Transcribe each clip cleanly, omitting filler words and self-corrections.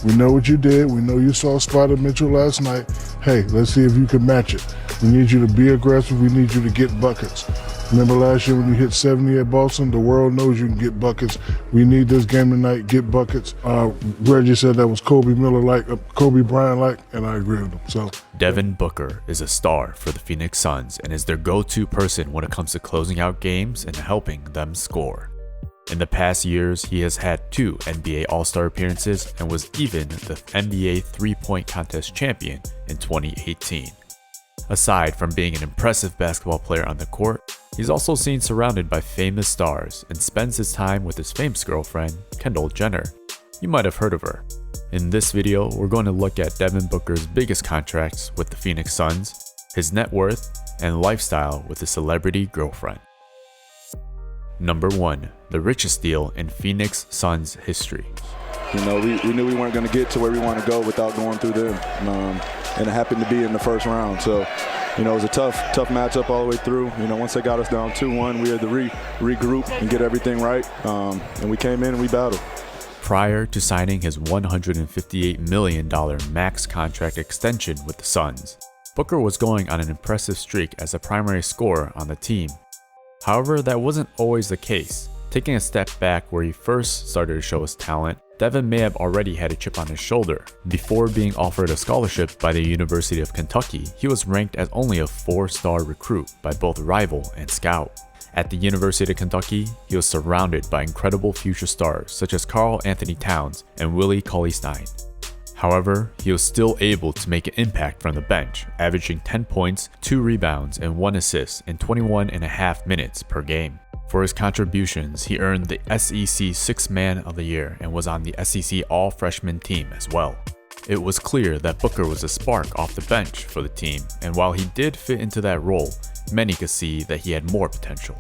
We know what you did. We know you saw Spider Mitchell last night. Hey, let's see if you can match it. We need you to be aggressive. We need you to get buckets. Remember last year when you hit 70 at Boston? The world knows you can get buckets. We need this game tonight, get buckets. Reggie said that was Kobe Bryant-like, and I agree with him. So Devin Booker is a star for the Phoenix Suns and is their go-to person when it comes to closing out games and helping them score. In the past years, he has had 2 NBA All-Star appearances and was even the NBA three-point contest champion in 2018. Aside from being an impressive basketball player on the court, he's also seen surrounded by famous stars and spends his time with his famous girlfriend, Kendall Jenner. You might have heard of her. In this video, we're going to look at Devin Booker's biggest contracts with the Phoenix Suns, his net worth, and lifestyle with his celebrity girlfriend. Number 1. The richest deal in Phoenix Suns history. You know, we knew we weren't going to get to where we want to go without going through them. And it happened to be in the first round. So, you know, it was a tough matchup all the way through. You know, once they got us down 2-1, we had to regroup and get everything right. And we came in and we battled. Prior to signing his $158 million max contract extension with the Suns, Booker was going on an impressive streak as a primary scorer on the team. However, that wasn't always the case. Taking a step back where he first started to show his talent, Devin may have already had a chip on his shoulder. Before being offered a scholarship by the University of Kentucky, he was ranked as only a 4-star recruit by both rival and scout. At the University of Kentucky, he was surrounded by incredible future stars such as Karl Anthony Towns and Willie Cauley-Stein. However, he was still able to make an impact from the bench, averaging 10 points, 2 rebounds, and 1 assist in 21.5 minutes per game. For his contributions, he earned the SEC Sixth Man of the Year and was on the SEC All-Freshman team as well. It was clear that Booker was a spark off the bench for the team, and while he did fit into that role, many could see that he had more potential.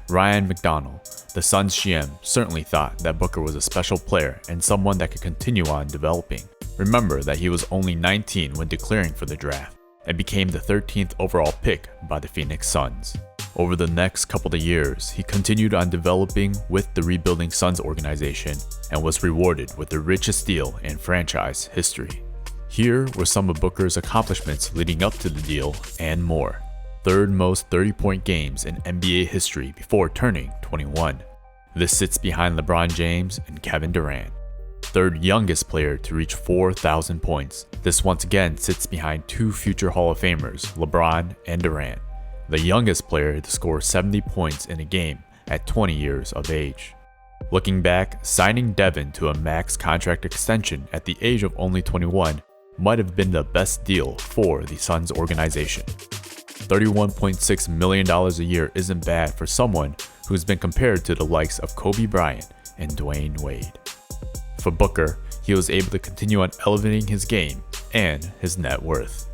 Ryan McDonald, the Suns GM, certainly thought that Booker was a special player and someone that could continue on developing. Remember that he was only 19 when declaring for the draft, and became the 13th overall pick by the Phoenix Suns. Over the next couple of years, he continued on developing with the rebuilding Suns organization and was rewarded with the richest deal in franchise history. Here were some of Booker's accomplishments leading up to the deal and more. 3rd most 30-point games in NBA history before turning 21. This sits behind LeBron James and Kevin Durant. 3rd youngest player to reach 4,000 points. This once again sits behind 2 future Hall of Famers, LeBron and Durant. The youngest player to score 70 points in a game at 20 years of age. Looking back, signing Devin to a max contract extension at the age of only 21 might have been the best deal for the Suns organization. $31.6 million a year isn't bad for someone who's been compared to the likes of Kobe Bryant and Dwayne Wade. For Booker, he was able to continue on elevating his game and his net worth.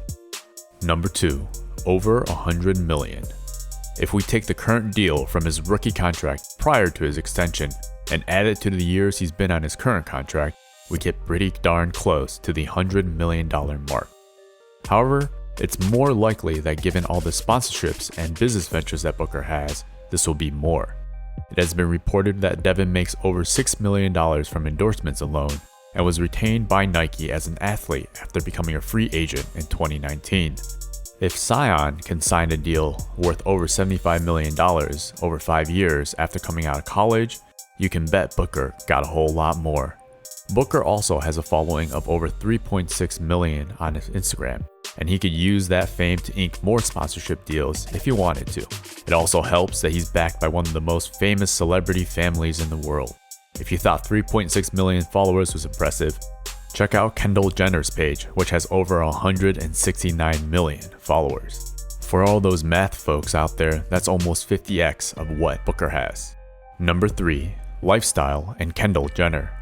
Number 2. Over $100 million. If we take the current deal from his rookie contract prior to his extension and add it to the years he's been on his current contract, we get pretty darn close to the $100 million mark. However, it's more likely that given all the sponsorships and business ventures that Booker has, this will be more. It has been reported that Devin makes over $6 million from endorsements alone and was retained by Nike as an athlete after becoming a free agent in 2019. If Zion can sign a deal worth over $75 million over 5 years after coming out of college, you can bet Booker got a whole lot more. Booker also has a following of over 3.6 million on his Instagram, and he could use that fame to ink more sponsorship deals if he wanted to. It also helps that he's backed by one of the most famous celebrity families in the world. If you thought 3.6 million followers was impressive, check out Kendall Jenner's page, which has over 169 million followers. For all those math folks out there, that's almost 50x of what Booker has. Number 3. Lifestyle and Kendall Jenner.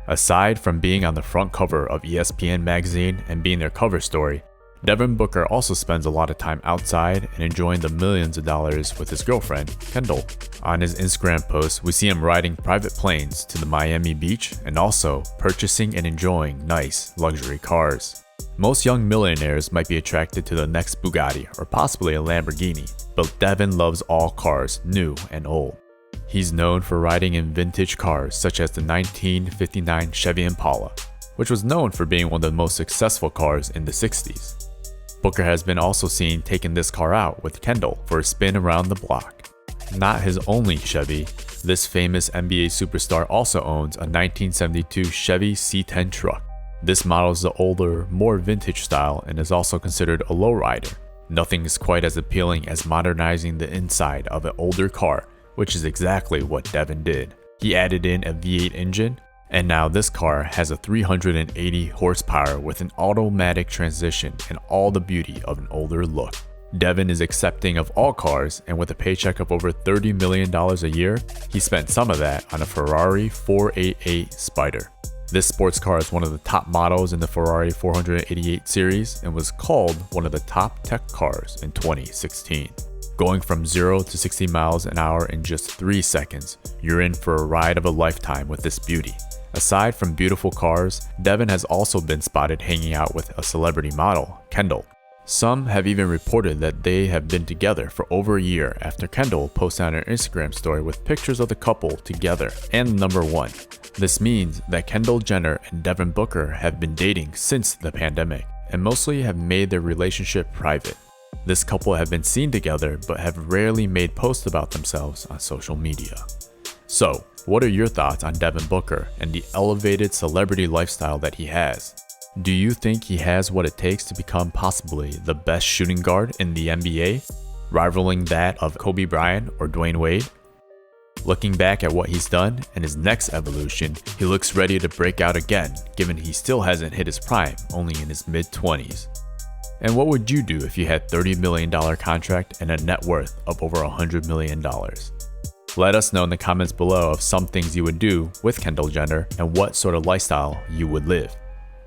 Aside from being on the front cover of ESPN magazine and being their cover story, Devin Booker also spends a lot of time outside and enjoying the millions of dollars with his girlfriend, Kendall. On his Instagram posts, we see him riding private planes to the Miami beach and also purchasing and enjoying nice luxury cars. Most young millionaires might be attracted to the next Bugatti or possibly a Lamborghini, but Devin loves all cars, new and old. He's known for riding in vintage cars such as the 1959 Chevy Impala, which was known for being one of the most successful cars in the 60s. Booker has been also seen taking this car out with Kendall for a spin around the block. Not his only Chevy, this famous NBA superstar also owns a 1972 Chevy C10 truck. This model is the older, more vintage style and is also considered a lowrider. Nothing is quite as appealing as modernizing the inside of an older car, which is exactly what Devin did. He added in a V8 engine, and now this car has a 380 horsepower with an automatic transmission and all the beauty of an older look. Devin is accepting of all cars, and with a paycheck of over $30 million a year, he spent some of that on a Ferrari 488 Spider. This sports car is one of the top models in the Ferrari 488 series and was called one of the top tech cars in 2016. Going from 0 to 60 miles an hour in just 3 seconds, you're in for a ride of a lifetime with this beauty. Aside from beautiful cars, Devin has also been spotted hanging out with a celebrity model, Kendall. Some have even reported that they have been together for over a year after Kendall posted on her Instagram story with pictures of the couple together and number 1. This means that Kendall Jenner and Devin Booker have been dating since the pandemic and mostly have made their relationship private. This couple have been seen together but have rarely made posts about themselves on social media. So, what are your thoughts on Devin Booker and the elevated celebrity lifestyle that he has? Do you think he has what it takes to become possibly the best shooting guard in the NBA, rivaling that of Kobe Bryant or Dwayne Wade? Looking back at what he's done and his next evolution, he looks ready to break out again, given he still hasn't hit his prime, only in his mid-20s. And what would you do if you had $30 million contract and a net worth of over $100 million? Let us know in the comments below of some things you would do with Kendall Jenner and what sort of lifestyle you would live.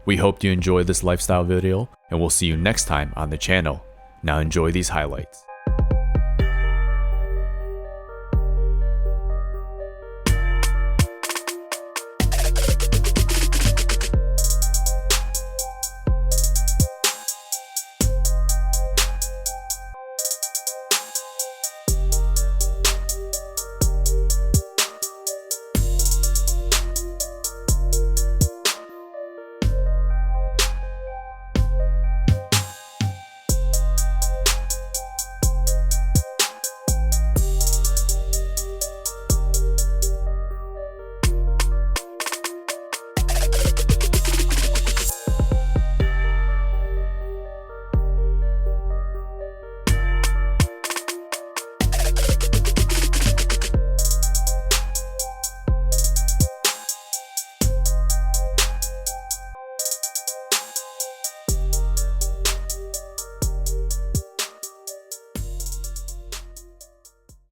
We hope you enjoyed this lifestyle video, and we'll see you next time on the channel. Now enjoy these highlights.